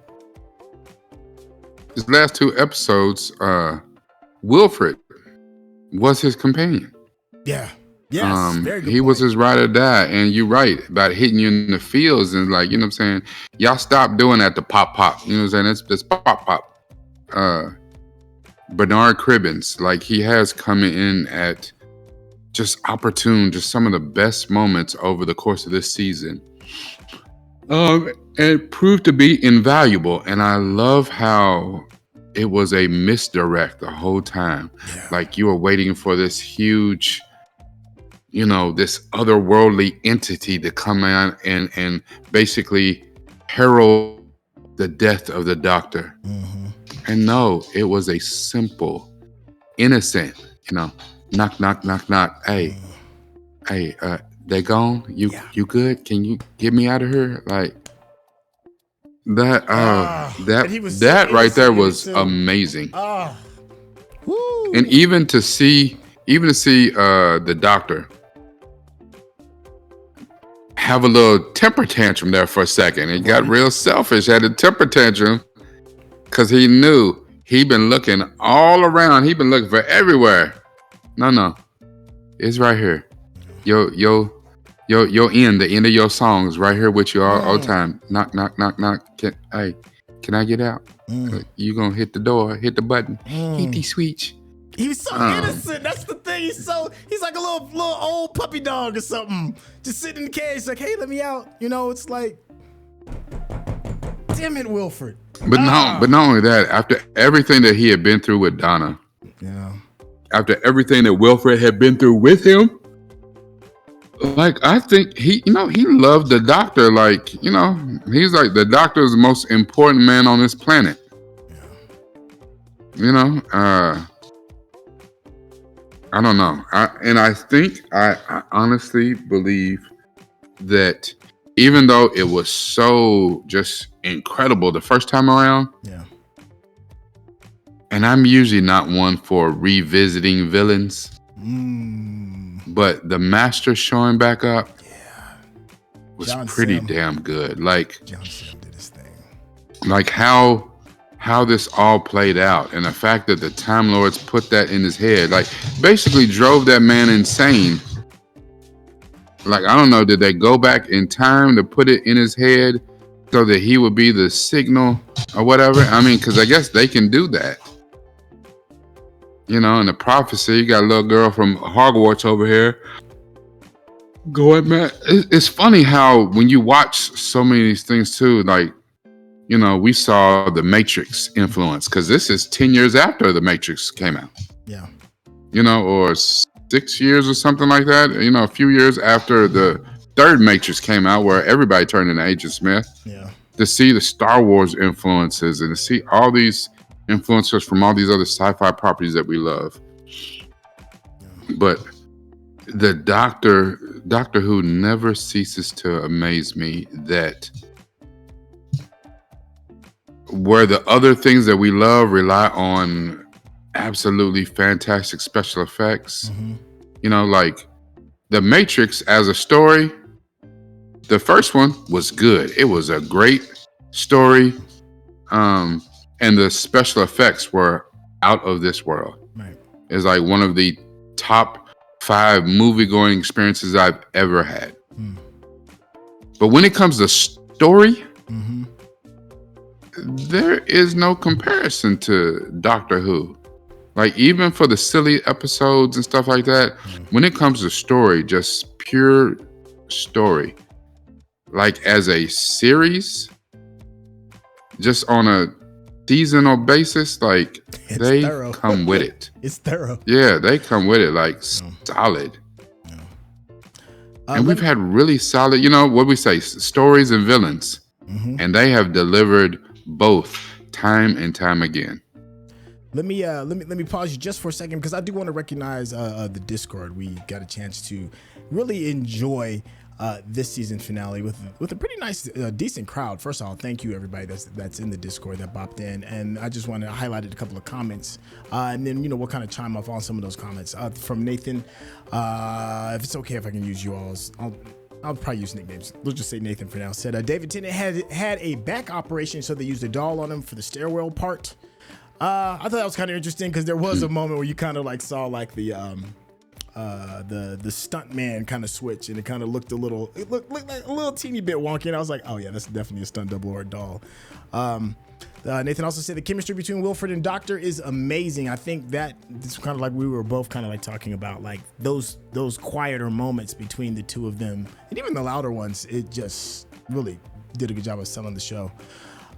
his last two episodes, Wilfred was his companion.
Yeah. Yes, very good
he was his ride or die. And you're right about hitting you in the fields and like, you know what I'm saying? Y'all stop doing that to pop. You know what I'm saying? It's pop. Bernard Cribbins, like he has coming in at just opportune, just some of the best moments over the course of this season. And it proved to be invaluable. And I love how it was a misdirect the whole time. Yeah. Like you were waiting for this huge, you know, this otherworldly entity to come in and basically herald the death of the doctor. Mm-hmm. And no, it was a simple, innocent, you know, knock. Hey, they gone? You good? Can you get me out of here? Like that that right there was amazing. And even to see the doctor have a little temper tantrum there for a second. He got real selfish, had a temper tantrum because he knew he'd been looking all around. He'd been looking for everywhere. No, it's right here. Your end, the end of your songs right here with you all the time. Knock. Can I get out? You gonna hit the door, hit the button. Hit the switch.
He was so innocent. That's the thing. He's like a little old puppy dog or something. Just sitting in the cage, like, hey, let me out. You know, it's like, damn it, Wilfred.
But not only that, after everything that he had been through with Donna, after everything that Wilfred had been through with him, like I think he loved the doctor. Like, you know, he's like the doctor is the most important man on this planet. You know, I don't know. I honestly believe that even though it was so just incredible the first time around, and I'm usually not one for revisiting villains, but the Master showing back up was pretty damn good. Like,
John Sam did his thing.
Like how this all played out, and the fact that the Time Lords put that in his head, like basically drove that man insane. Like, I don't know, did they go back in time to put it in his head so that he would be the signal or whatever? I mean, because I guess they can do that. You know, in the prophecy, you got a little girl from Hogwarts over here Go ahead, man. It's funny how when you watch so many of these things too, like, you know, we saw the Matrix influence because this is 10 years after the Matrix came out.
Yeah.
You know, or 6 years or something like that. You know, a few years after the third Matrix came out where everybody turned into Agent Smith.
Yeah.
To see the Star Wars influences and to see all these influencers from all these other sci-fi properties that we love. But the Doctor Who never ceases to amaze me that where the other things that we love rely on absolutely fantastic special effects. You know, like The Matrix as a story, the first one was good. It was a great story. And the special effects were out of this world.
Right.
It's like one of the top 5 movie-going experiences I've ever had. But when it comes to story, there is no comparison to Doctor Who. Like, even for the silly episodes and stuff like that, when it comes to story, just pure story, like as a series, just on a seasonal basis, like they
thorough.
come with it.
It's thorough.
Yeah, they come with it like solid. And we've had really solid, you know, what we say, stories and villains. And they have delivered both time and time again.
Let me pause you just for a second because I do want to recognize the Discord. We got a chance to really enjoy this season finale with a pretty nice, decent crowd. First of all, thank you everybody that's in the Discord that bopped in, and I just want to highlight a couple of comments, and then we'll kind of chime up on some of those comments from Nathan. If it's okay if I can use you all's, I'll probably use nicknames. We'll just say Nathan for now. Said David Tennant had a back operation, so they used a doll on him for the stairwell part. I thought that was kind of interesting because there was a moment where you kind of like saw like the stunt man kind of switch, and it kind of looked like a little teeny bit wonky, and I was like, oh yeah, that's definitely a stunt double or a doll. Nathan also said the chemistry between Wilfred and Doctor is amazing. I think that it's kind of like we were both kind of like talking about like those quieter moments between the two of them, and even the louder ones. It just really did a good job of selling the show.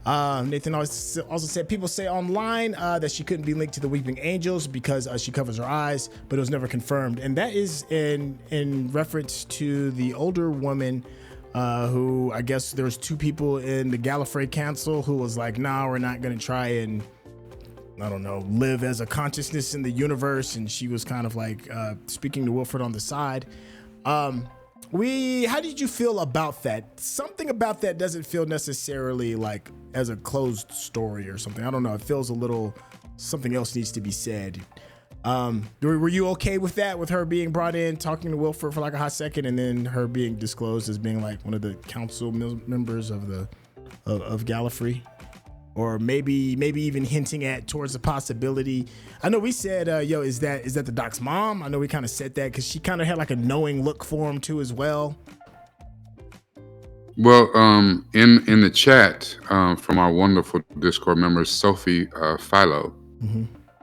Nathan also said people say online that she couldn't be linked to the Weeping Angels because she covers her eyes, but it was never confirmed, and that is in reference to the older woman who, I guess there was 2 people in the Gallifrey Council who was like, nah, we're not gonna try and, I don't know, live as a consciousness in the universe, and she was kind of like speaking to Wilfred on the side. How did you feel about that? Something about that doesn't feel necessarily like as a closed story or something. I don't know. It feels a little, something else needs to be said. Were you okay with that, with her being brought in, talking to Wilfred for like a hot second, and then her being disclosed as being like one of the council members of Gallifrey? Or maybe even hinting at towards the possibility. I know we said, is that the Doc's mom? I know we kind of said that because she kind of had like a knowing look for him too as well.
Well, in the chat from our wonderful Discord members, Sophie Philo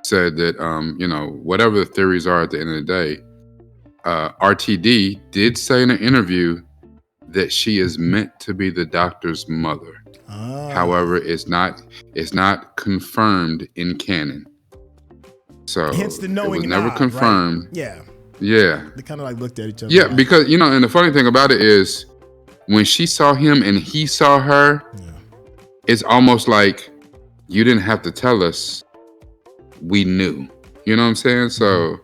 said that whatever the theories are at the end of the day, RTD did say in an interview that she is meant to be the Doctor's mother. However, it's not confirmed in canon. So
hence the knowing
it was never confirmed.
Right? Yeah.
Yeah.
They kind of like looked at each other.
Yeah, because and the funny thing about it is when she saw him and he saw her, it's almost like you didn't have to tell us. We knew. You know what I'm saying? So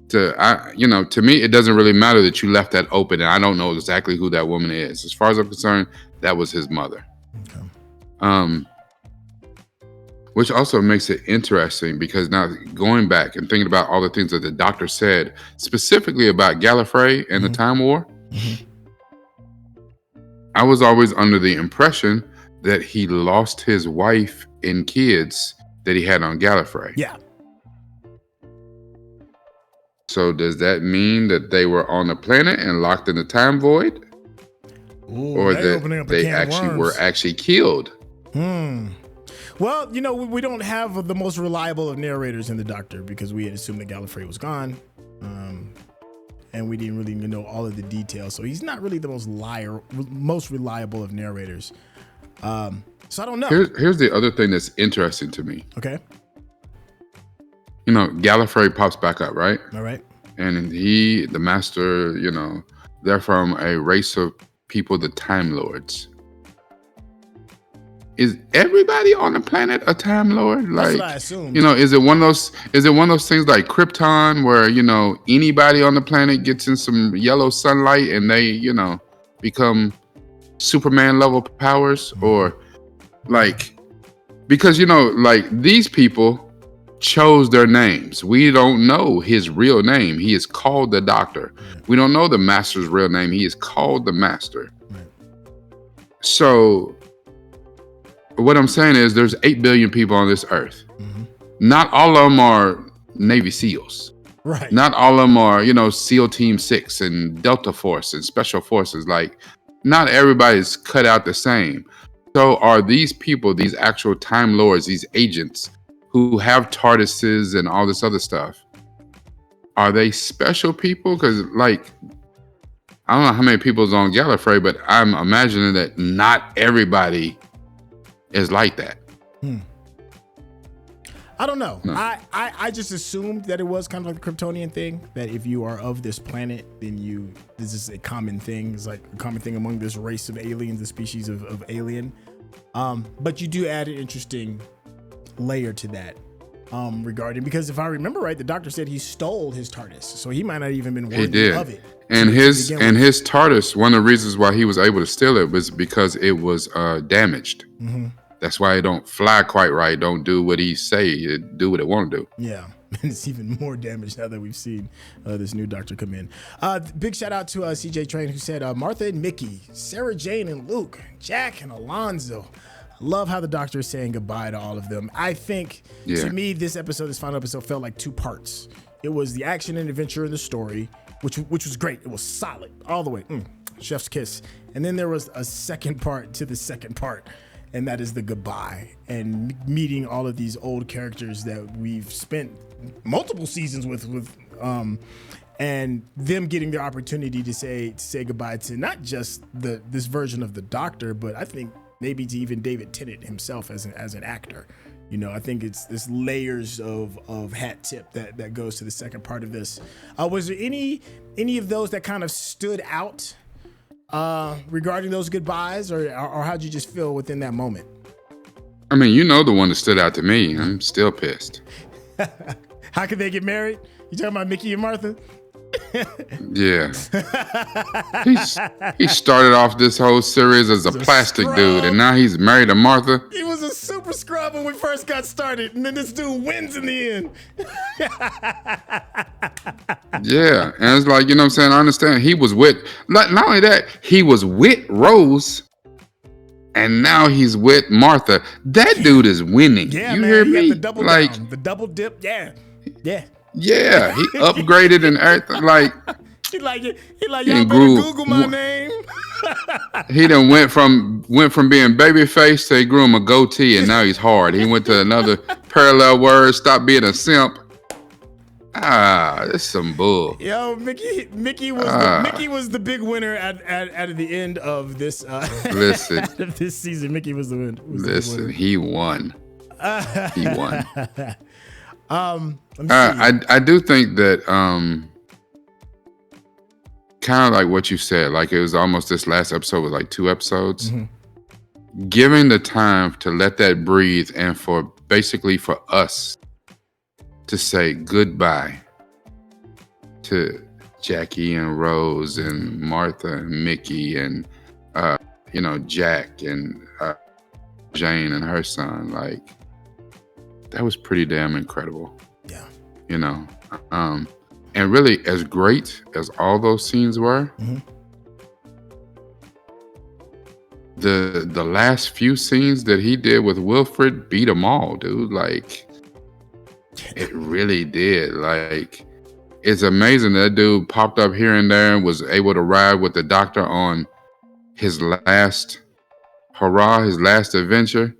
to me, it doesn't really matter that you left that open, and I don't know exactly who that woman is. As far as I'm concerned, that was his mother. Which also makes it interesting because now going back and thinking about all the things that the Doctor said specifically about Gallifrey and the Time War, I was always under the impression that he lost his wife and kids that he had on Gallifrey.
Yeah.
So does that mean that they were on the planet and locked in the time void?
Ooh,
or that they actually were actually killed?
Well, we don't have the most reliable of narrators in the Doctor because we had assumed that Gallifrey was gone. and we didn't really know all of the details. So he's not really the most reliable of narrators. So I don't know.
Here's the other thing that's interesting to me.
Okay.
You know, Gallifrey pops back up, right?
All right.
And the master, you know, they're from a race of people, the Time Lords. Is everybody on the planet a Time Lord? Like,
that's what I assumed.
You know, is it one of those things like Krypton where, you know, anybody on the planet gets in some yellow sunlight and they, you know, become Superman level powers? Or like, because, you know, like these people chose their names. We don't know his real name. He is called the Doctor. We don't know the Master's real name. He is called the Master. So what I'm saying is there's 8 billion people on this earth. Not all of them are Navy SEALs.
Right.
Not all of them are, you know, SEAL Team 6 and Delta Force and Special Forces. Like, not everybody's cut out the same. So are these people, these actual Time Lords, these agents who have TARDISes and all this other stuff, are they special people? Because, like, I don't know how many people's on Gallifrey, but I'm imagining that not everybody is like that.
I don't know.
No.
I just assumed that it was kind of like the Kryptonian thing, that if you are of this planet, then this is a common thing. It's like a common thing among this race of aliens, the species of alien. But you do add an interesting layer to that regarding, because if I remember right, the Doctor said he stole his TARDIS, so he might not even been worthy of it.
And his TARDIS, one of the reasons why he was able to steal it was because it was damaged. That's why it don't fly quite right. Don't do what he say. It do what it want to do.
Yeah, and it's even more damaged now that we've seen this new Doctor come in. Big shout out to CJ Train, who said Martha and Mickey, Sarah Jane and Luke, Jack and Alonzo. Love how the Doctor is saying goodbye to all of them. I think, to me, this final episode felt like two parts. It was the action and adventure in the story, which was great. It was solid all the way. Chef's kiss. And then there was a second part to the second part, and that is the goodbye and meeting all of these old characters that we've spent multiple seasons with and them getting the opportunity to say goodbye to not just this version of the Doctor, but I think maybe to even David Tennant himself as an actor. You know, I think it's this layers of hat tip that goes to the second part of this. Was there any of those that kind of stood out regarding those goodbyes, or how'd you just feel within that moment?
I mean, you know, the one that stood out to me. I'm still pissed.
How could they get married? You talking about Mickey and Martha?
Yeah. He started off this whole series as a plastic dude, and now he's married to Martha.
He was a super scrub when we first got started, and then this dude wins in the end.
Yeah, and it's like, you know what I'm saying? I understand. He was with, not only that, he was with Rose, and now he's with Martha. That dude is winning.
Yeah,
you
man,
hear
he
me?
got the double
Like,
down, the double dip. Yeah.
yeah, he upgraded and everything. Like,
He like y'all better Google my name.
He done went from being babyface to he grew him a goatee, and now he's hard. He went to another parallel word, stopped being a simp. That's some bull.
Yo, Mickey was the big winner at the end of this.
Listen,
out of this season, Mickey was the winner.
Listen, he won. He won.
Let me see.
I do think that kind of like what you said, like it was almost this last episode was like 2 episodes. Giving the time to let that breathe, and for us to say goodbye to Jackie and Rose and Martha and Mickey and Jack and Jane and her son, like that was pretty damn incredible.
Yeah.
You know, and really, as great as all those scenes were, the last few scenes that he did with Wilfred beat them all, dude. Like, it really did. Like, it's amazing that dude popped up here and there and was able to ride with the Doctor on his last hurrah, his last adventure.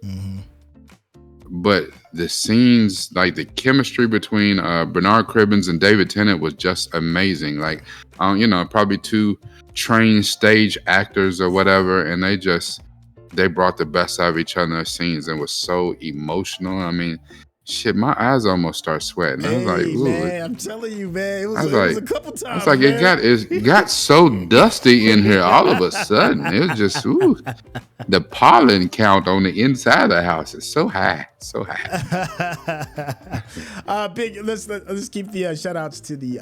But the scenes, like the chemistry between Bernard Cribbins and David Tennant was just amazing. Like, probably two trained stage actors or whatever, and they brought the best out of each other in their scenes and was so emotional. I mean, shit, my eyes almost start sweating. I was like, ooh.
Man, I'm telling you, man, it was a couple times.
I was like,
man.
it got so dusty in here all of a sudden. It was just, ooh, the pollen count on the inside of the house is so high, so high.
Let's keep the shout outs to the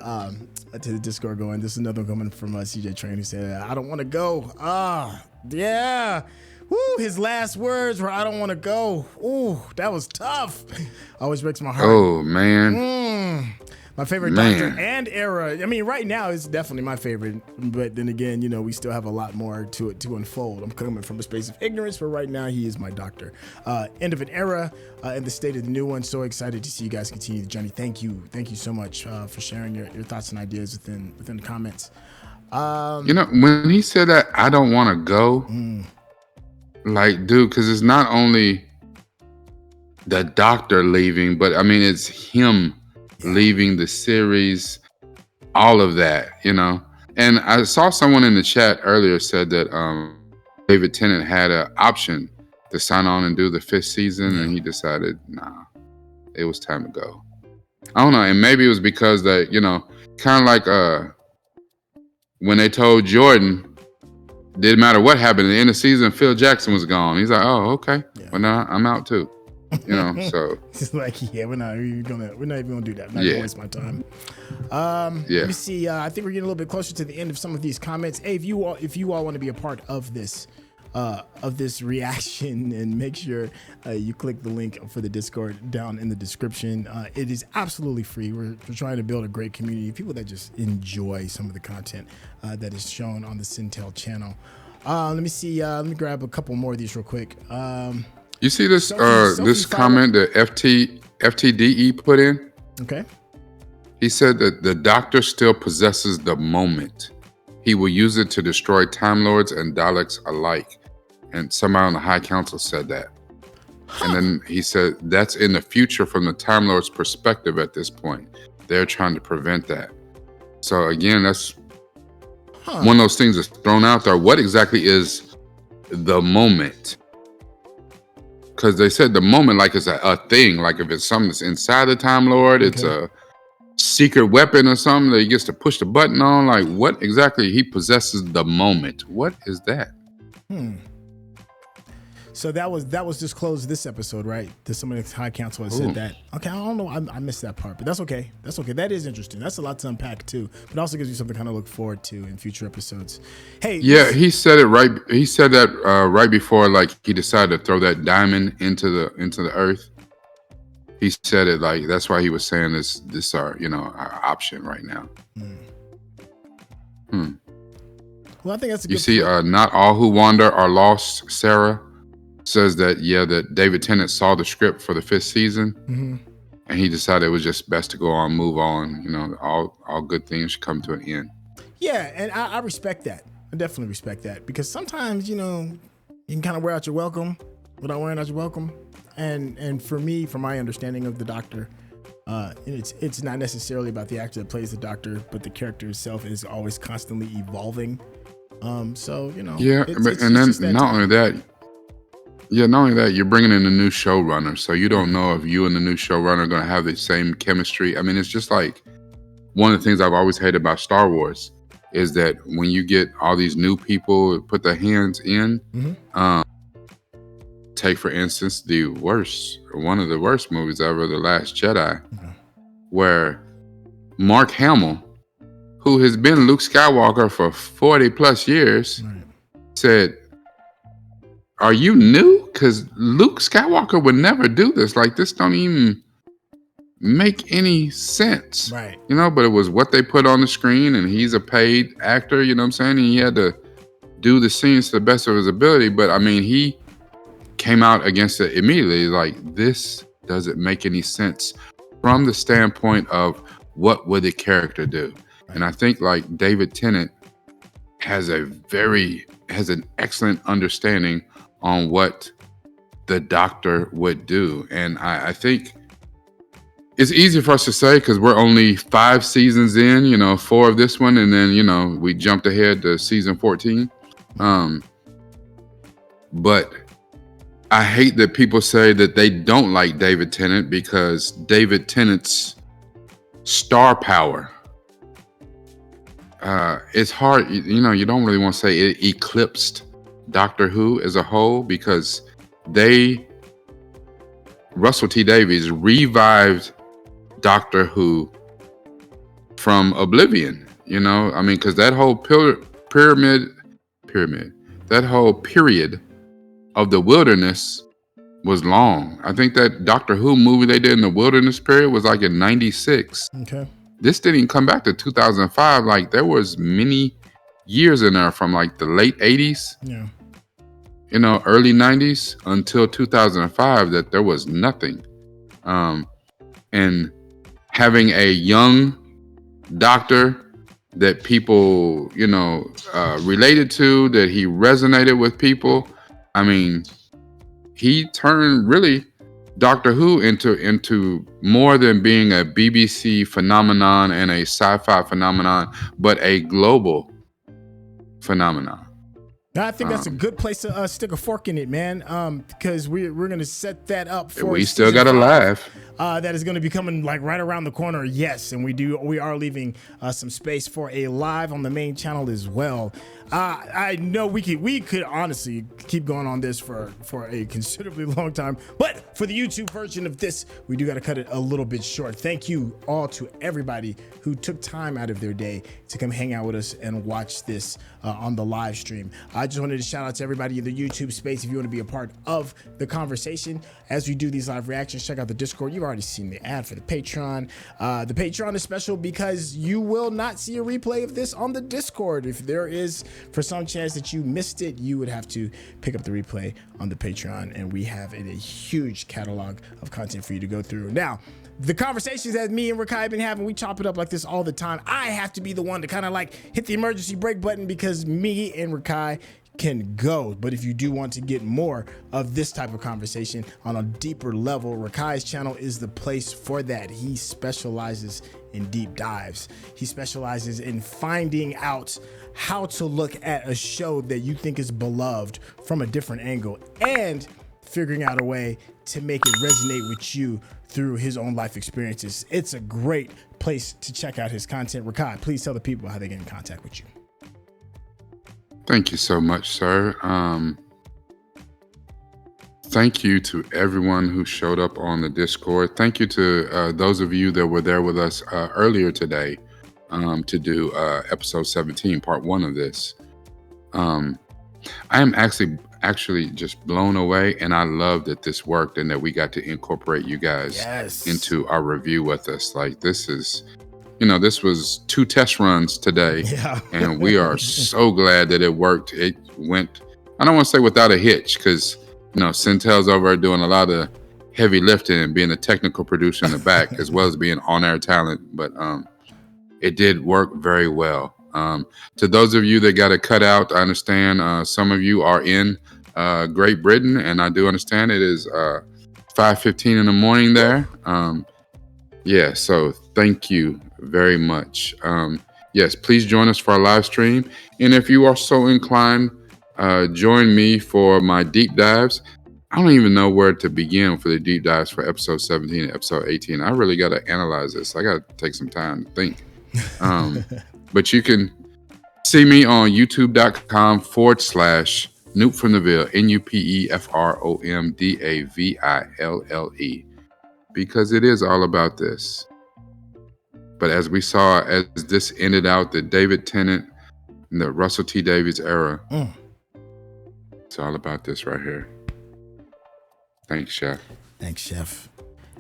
Discord going. This is another one coming from CJ Train who said, I don't want to go. Yeah. Woo, his last words were, I don't want to go. Ooh, that was tough. Always breaks my heart.
Oh, man.
My favorite Doctor and era. I mean, right now it's definitely my favorite. But then again, we still have a lot more to unfold. I'm coming from a space of ignorance, but right now he is my Doctor. End of an era and the state of the new one. So excited to see you guys continue the journey. Thank you so much for sharing your thoughts and ideas within the comments.
When he said that, I don't want to go. Like, dude, because it's not only the Doctor leaving, but I mean, it's him leaving the series, all of that, And I saw someone in the chat earlier said that David Tennant had an option to sign on and do the 5th season, and he decided, nah, it was time to go. I don't know, and maybe it was because that, kind of like when they told Jordan, didn't matter what happened at the end of the season, Phil Jackson was gone. He's like, oh, okay. Well, now I'm out too. So
it's like, we're not even gonna do that. I'm not gonna waste my time. Let me see. I think we're getting a little bit closer to the end of some of these comments. Hey, if you all want to be a part of this reaction, and make sure you click the link for the Discord down in the description. It is absolutely free. We're trying to build a great community of people that just enjoy some of the content that is shown on the Sintel channel. Let me see. Let me grab a couple more of these real quick.
You see this this comment that FTDE put in?
Okay.
He said that the Doctor still possesses the moment. He will use it to destroy Time Lords and Daleks alike. And somebody on the High Council said that. And then he said that's in the future from the Time Lords' perspective at this point. They're trying to prevent that. So again, that's one of those things that's thrown out there. What exactly is the moment? Because they said the moment like it's a thing. Like if it's something that's inside the Time Lord, it's a secret weapon or something that he gets to push the button on. Like what exactly he possesses the moment? What is that?
So that was disclosed this episode, right? That somebody at the High Council has said that. Okay, I don't know. I missed that part, but that's okay. That is interesting. That's a lot to unpack too, but also gives you something to kind of look forward to in future episodes. Hey,
he said it right. He said that right before, like he decided to throw that diamond into the earth. He said it like that's why he was saying this our option right now.
Well, I think that's a
you
good
see.
point.
Not all who wander are lost. Sarah says that that David Tennant saw the script for the 5th season, and he decided it was just best to go on, move on. All good things should come to an end.
Yeah, and I respect that. I definitely respect that, because sometimes you can kind of wear out your welcome without wearing out your welcome. And for me, from my understanding of the Doctor, it's not necessarily about the actor that plays the Doctor, but the character itself is always constantly evolving. So
not only that, you're bringing in a new showrunner, so you don't know if you and the new showrunner are going to have the same chemistry. I mean, it's just like one of the things I've always hated about Star Wars is that when you get all these new people put their hands in, take for instance one of the worst movies ever, The Last Jedi, where Mark Hamill, who has been Luke Skywalker for 40 plus years, said, are you new? Because Luke Skywalker would never do this. Like, this don't even make any sense.
Right.
But it was what they put on the screen, and he's a paid actor, you know what I'm saying? And he had to do the scenes to the best of his ability. But I mean, he came out against it immediately. Like, this doesn't make any sense from the standpoint of what would the character do. And I think like David Tennant has an excellent understanding on what the Doctor would do. And I think it's easy for us to say because we're only 5 seasons in, 4 of this one, and then, we jumped ahead to season 14. But I hate that people say that they don't like David Tennant because David Tennant's star power, it's hard, you don't really want to say it eclipsed Doctor Who as a whole because Russell T Davies revived Doctor Who from oblivion, because that whole pyramid, that whole period of the wilderness was long. I think that Doctor Who movie they did in the wilderness period was like in 96.
Okay.
This didn't even come back to 2005. Like there was many years in there from like the late 80s, early 90s until 2005 that there was nothing. And having a young doctor that people, related to, that he resonated with people. I mean, he turned really Doctor Who into more than being a BBC phenomenon and a sci-fi phenomenon, but a global phenomenon.
I think that's a good place to stick a fork in it, man. Because we're gonna set that up for.
We still gotta laugh.
That is going to be coming like right around the corner. Yes, and we are leaving some space for a live on the main channel as well. I know we could honestly keep going on this for a considerably long time, but for the YouTube version of this, we do got to cut it a little bit short. Thank you all to everybody who took time out of their day to come hang out with us and watch this on the live stream. I just wanted to shout out to everybody in the YouTube space. If you want to be a part of the conversation as we do these live reactions, check out the Discord. You've already seen the ad for the Patreon. The Patreon is special because you will not see a replay of this on the Discord. If there is, for some chance that you missed it, you would have to pick up the replay on the Patreon, and we have a huge catalog of content for you to go through. Now, the conversations that me and Rakai have been having, we chop it up like this all the time. I have to be the one to kind of like hit the emergency brake button because me and Rakai can go. But if you do want to get more of this type of conversation on a deeper level, Rakai's channel is the place for that. He specializes in deep dives. He specializes in finding out how to look at a show that you think is beloved from a different angle and figuring out a way to make it resonate with you through his own life experiences. It's a great place to check out his content. Rakai, please tell the people how they get in contact with you.
Thank you so much, sir. Thank you to everyone who showed up on the Discord. Thank you to those of you that were there with us earlier today to do episode 17, part 1 of this. I am actually just blown away, and I love that this worked and that we got to incorporate you guys into our review with us. Like this is, this was 2 test runs today, and we are so glad that it worked. It went, I don't want to say without a hitch, because Centel's over there doing a lot of heavy lifting and being a technical producer in the back as well as being on-air talent, but it did work very well. To those of you that got it cut out, I understand some of you are in Great Britain, and I do understand it is 5:15 in the morning there. So thank you very much. Yes, please join us for our live stream. And if you are so inclined, join me for my deep dives. I don't even know where to begin for the deep dives for episode 17 and episode 18. I really got to analyze this. I got to take some time to think. But you can see me on youtube.com/Noop from the Ville, NUPEFROMDAVILLE, because it is all about this. But as we saw, as this ended out, the David Tennant and the Russell T Davies era, it's all about this right here. Thanks, Chef.
Thanks, Chef.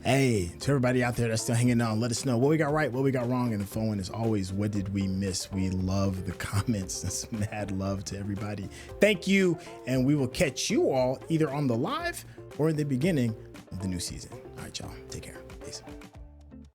Hey, to everybody out there that's still hanging on, let us know what we got right, what we got wrong. And the phone one is always, what did we miss? We love the comments. That's mad love to everybody. Thank you. And we will catch you all either on the live or in the beginning of the new season. All right, y'all. Take care. Peace.